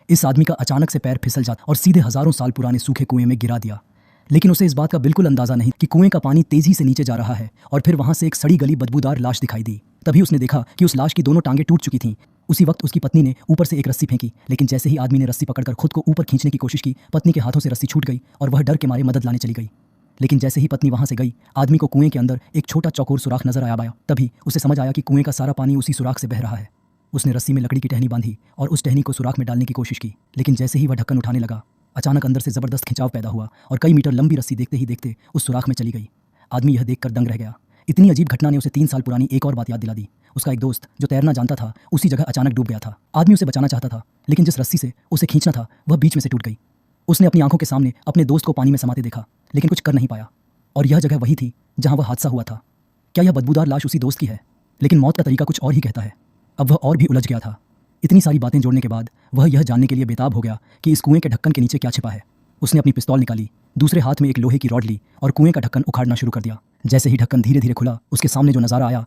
इस आदमी का अचानक से पैर फिसल जाता और सीधे हजारों साल पुराने सूखे कुएं में गिरा दिया। लेकिन उसे इस बात का बिल्कुल अंदाजा नहीं कि कुएं का पानी तेजी से नीचे जा रहा है और फिर वहां से एक सड़ी गली बदबूदार लाश दिखाई दी। तभी उसने देखा कि उस लाश की दोनों टांगें टूट चुकी थीं। उसी वक्त उसकी पत्नी ने ऊपर से एक रस्सी फेंकी, लेकिन जैसे ही आदमी ने रस्सी पकड़कर खुद को ऊपर खींचने की कोशिश की, पत्नी के हाथों से रस्सी छूट गई और वह डर के मारे मदद लाने चली गई। लेकिन जैसे ही पत्नी वहां से गई, आदमी को कुएं के अंदर एक छोटा चौकोर सुराख नजर आया। तभी उसे समझ आया कि कुएं का सारा पानी उसी सुराख से बह रहा है। उसने रस्सी में लकड़ी की टहनी बांधी और उस टहनी को सुराख में डालने की कोशिश की, लेकिन जैसे ही वह ढक्कन उठाने लगा, अचानक अंदर से जबरदस्त खिंचाव पैदा हुआ और कई मीटर लंबी रस्सी देखते ही देखते उस सुराख में चली गई। आदमी यह देखकर दंग रह गया। इतनी अजीब घटना ने उसे 3 साल पुरानी एक और बात याद दिला दी। उसका एक दोस्त जो तैरना जानता था उसी जगह अचानक डूब गया था। आदमी उसे बचाना चाहता था, लेकिन जिस रस्सी से उसे खींचना था वह बीच में से टूट गई। उसने अपनी आंखों के सामने अपने दोस्त को पानी में समाते देखा, लेकिन कुछ कर नहीं पाया। और यह जगह वही थी जहां वह हादसा हुआ था। क्या यह बदबूदार लाश उसी दोस्त की है? लेकिन मौत का तरीका कुछ और ही कहता है। अब वह और भी उलझ गया था। इतनी सारी बातें जोड़ने के बाद वह यह जानने के लिए बेताब हो गया कि इस कुएं के ढक्कन के नीचे क्या छिपा है। उसने अपनी पिस्तौल निकाली, दूसरे हाथ में एक लोहे की रॉड ली और कुएं का ढक्कन उखाड़ना शुरू कर दिया। जैसे ही ढक्कन धीरे धीरे खुला, उसके सामने जो नजारा आया